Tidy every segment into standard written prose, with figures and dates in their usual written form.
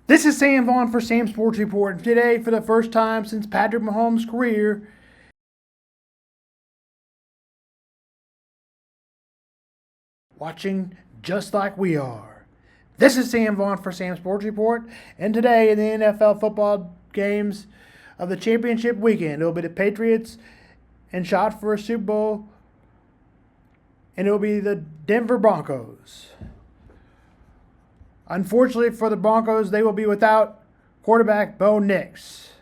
This is Sam Vaughn for Sam Sports Report. Today, for the first time since Patrick Mahomes' career, watching just like we are. This is Sam Vaughn for Sam Sports Report, and today in the NFL football games of the championship weekend, it will be the Patriots and shot for a Super Bowl, and it will be the Denver Broncos. Unfortunately for the Broncos, they will be without quarterback Bo Nix.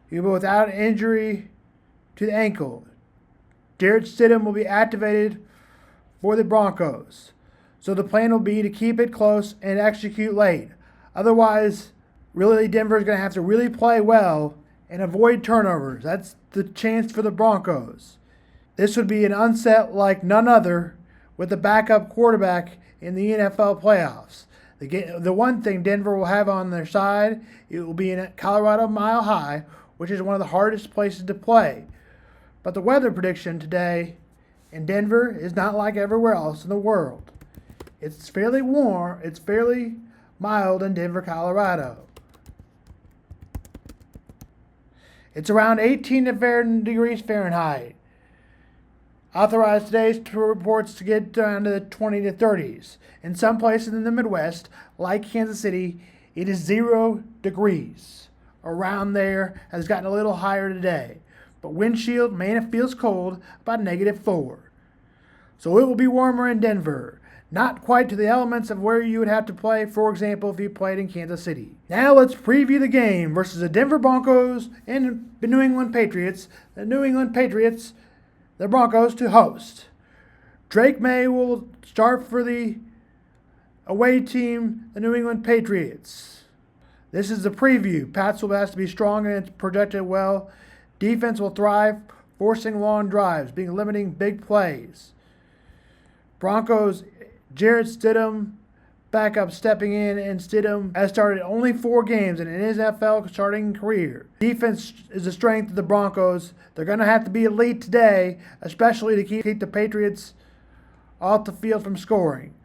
He will be without injury to the ankle. Jarrett Stidham will be activated for the Broncos. So the plan will be to keep it close and execute late. Otherwise, really Denver is going to have to really play well and avoid turnovers. That's the chance for the Broncos. This would be an upset like none other with the backup quarterback in the NFL playoffs. The one thing Denver will have on their side, it will be in Colorado Mile High, which is one of the hardest places to play. But the weather prediction today in Denver is not like everywhere else in the world. It's fairly warm, it's fairly mild in Denver, Colorado. It's around 18 degrees Fahrenheit. Authorized today's reports to get down to the 20 to 30s. In some places in the Midwest, like Kansas City, it is 0 degrees. Around there has gotten a little higher today. But windshield, man, it feels cold, about -4. So it will be warmer in Denver. Not quite to the elements of where you would have to play, for example, if you played in Kansas City. Now let's preview the game versus the Denver Broncos and the New England Patriots. The New England Patriots, the Broncos to host. Drake May will start for the away team, the New England Patriots. This is the preview. Pats will have to be strong and it's projected well. Defense will thrive, forcing long drives, limiting big plays. Broncos, Jarrett Stidham, backup stepping in, and Stidham has started only 4 games in his NFL starting career. Defense is the strength of the Broncos. They're going to have to be elite today, especially to keep the Patriots off the field from scoring.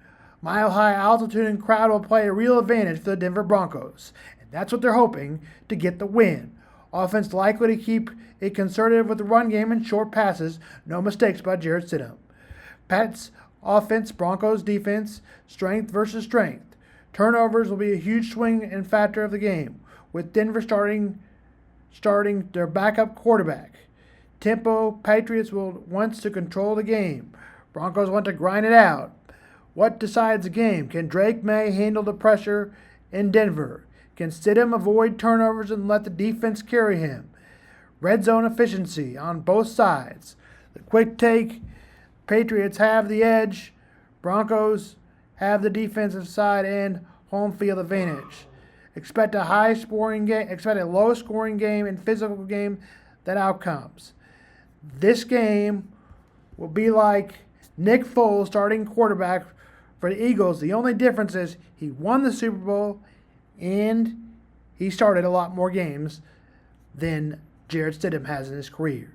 Mile high altitude and crowd will play a real advantage for the Denver Broncos, and that's what they're hoping to get the win. Offense likely to keep it conservative with the run game and short passes. No mistakes by Jarrett Stidham. Pats offense, Broncos defense, strength versus strength. Turnovers will be a huge swing and factor of the game, with Denver starting their backup quarterback. Tempo, Patriots will want to control the game. Broncos want to grind it out. What decides the game? Can Drake May handle the pressure in Denver? Can Stidham avoid turnovers and let the defense carry him? Red zone efficiency on both sides. The quick take, Patriots have the edge. Broncos have the defensive side and home field advantage. Expect a low scoring game and physical game that outcomes. This game will be like Nick Foles starting quarterback for the Eagles. The only difference is he won the Super Bowl and he started a lot more games than Jarrett Stidham has in his career.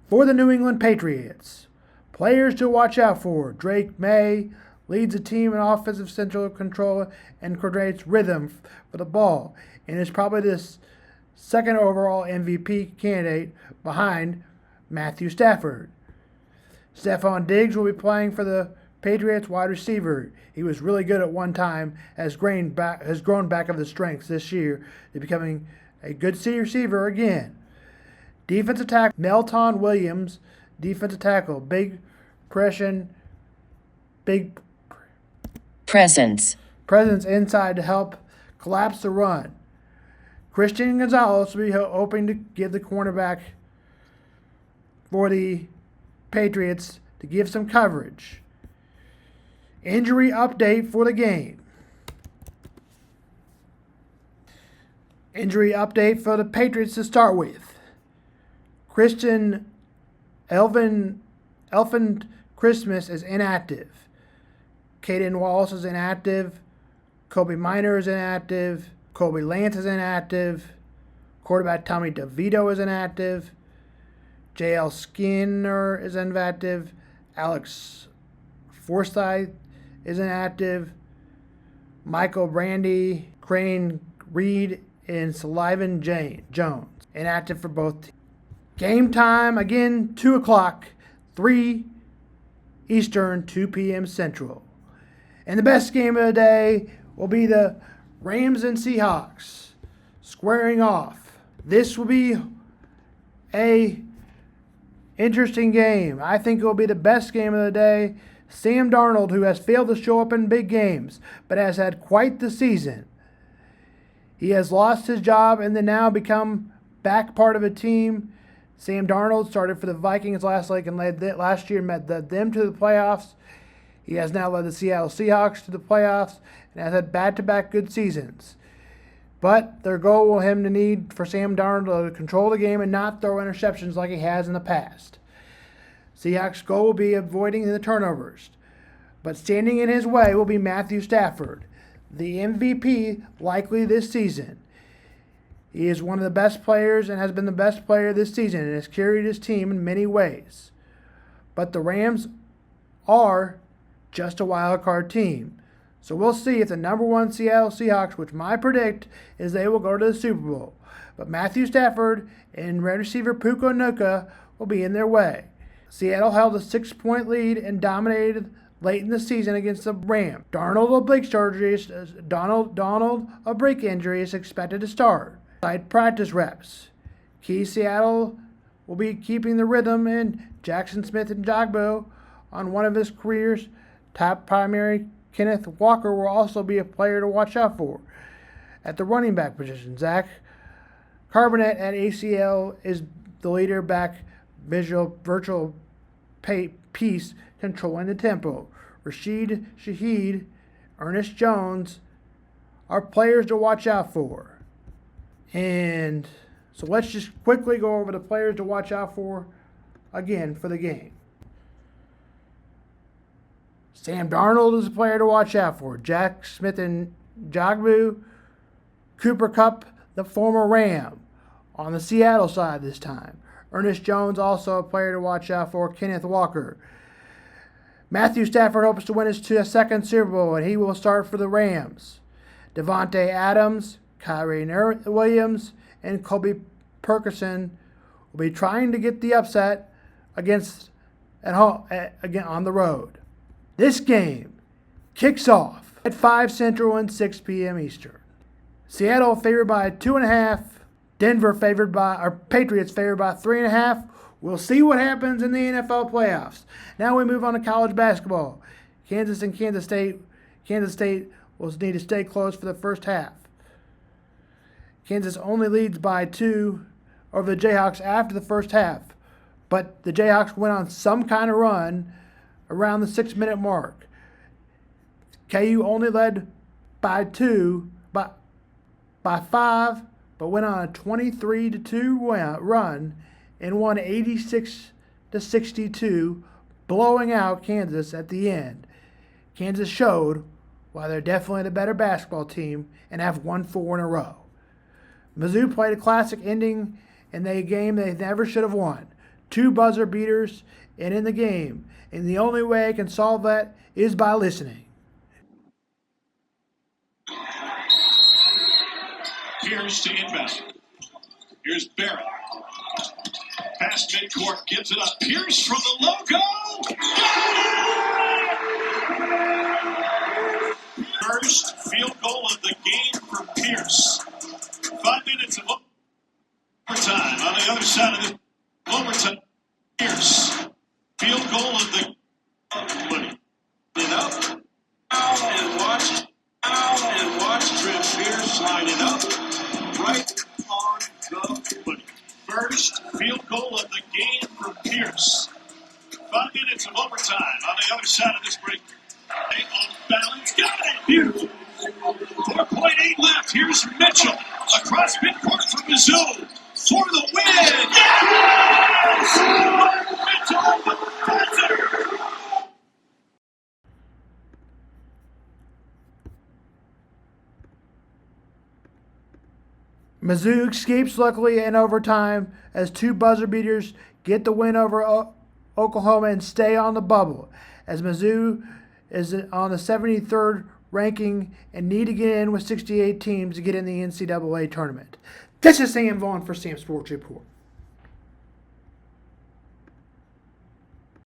For the New England Patriots, players to watch out for. Drake May leads the team in offensive central control and coordinates rhythm for the ball, and is probably the second overall MVP candidate behind Matthew Stafford. Stephon Diggs will be playing for the Patriots wide receiver. He was really good at one time, has grown back of the strengths this year to becoming a good receiver again. Defensive tackle, Melton Williams, defensive tackle, big presence inside to help collapse the run. Christian Gonzalez will be hoping to give the cornerback for the Patriots to give some coverage. Injury update for the game. Injury update for the Patriots to start with. Christian Elfin Christmas is inactive. Caden Wallace is inactive. Kobe Minor is inactive. Kobe Lance is inactive. Quarterback Tommy DeVito is inactive. J.L. Skinner is inactive. Alex Forsyth is inactive. Michael Brandy, Crane Reed and Sullivan Jones, inactive for both teams. Game time, again, 2 o'clock, 3 Eastern, 2 p.m. Central. And the best game of the day will be the Rams and Seahawks squaring off. This will be a interesting game. I think it will be the best game of the day. Sam Darnold, who has failed to show up in big games, but has had quite the season. He has lost his job and then now become back part of a team. Sam Darnold started for the Vikings last year and led them to the playoffs. He has now led the Seattle Seahawks to the playoffs and has had back-to-back good seasons. But their goal will need for Sam Darnold to control the game and not throw interceptions like he has in the past. Seahawks' goal will be avoiding the turnovers. But standing in his way will be Matthew Stafford, the MVP likely this season. He is one of the best players and has been the best player this season and has carried his team in many ways. But the Rams are just a wild card team. So we'll see if the number 1 Seattle Seahawks, which I predict is they will go to the Super Bowl. But Matthew Stafford and wide receiver Puka Nacua will be in their way. Seattle held a 6-point lead and dominated late in the season against the Rams. Donald, a break injury, is expected to start. Side practice reps. Key Seattle will be keeping the rhythm, and Jackson Smith and Jogbo on one of his career's top primary. Kenneth Walker will also be a player to watch out for. At the running back position, Zach Carbonet at ACL is the leader back virtual piece controlling the tempo. Rashid Shaheed, Ernest Jones are players to watch out for. And so let's just quickly go over the players to watch out for again for the game. Sam Darnold is a player to watch out for. Jack Smith and Jogbu. Cooper Kupp, the former Ram, on the Seattle side this time. Ernest Jones, also a player to watch out for. Kenneth Walker. Matthew Stafford hopes to win his second Super Bowl, and he will start for the Rams. Devontae Adams, Kyrie Williams, and Kobe Perkerson will be trying to get the upset again on the road. This game kicks off at 5 Central and 6 p.m. Eastern. Seattle favored by 2.5. Patriots favored by 3.5. We'll see what happens in the NFL playoffs. Now we move on to college basketball. Kansas and Kansas State. Kansas State will need to stay close for the first half. Kansas only leads by 2 over the Jayhawks after the first half, but the Jayhawks went on some kind of run around the 6-minute mark. KU only led by 5, but went on a 23-2 run and won 86-62, blowing out Kansas at the end. Kansas showed why they're definitely the better basketball team and have won 4 in a row. Mizzou played a classic ending in a game they never should have won. 2 buzzer beaters and in the game. And the only way I can solve that is by listening. Pierce to inbound. Here's Barrett. Past midcourt, gives it up. Pierce from the logo. First field goal of the game for Pierce. 5 minutes of overtime. On the other side of the overtime, Pierce. Field goal of the money. It up. And watch Trent Pierce slide it up. Right on the money. First field goal of the game for Pierce. 5 minutes of overtime on the other side of this break. On balance. Got it. Beautiful. 4.8 left. Here's Mitchell. Across midcourt for Mizzou. For the win. Yes! Mitchell the buzzer. Mizzou escapes luckily in overtime as 2 buzzer beaters get the win over Oklahoma and stay on the bubble, as Mizzou is on the 73rd ranking and need to get in with 68 teams to get in the NCAA tournament. This is Sam Vaughn for Sam Sports Report.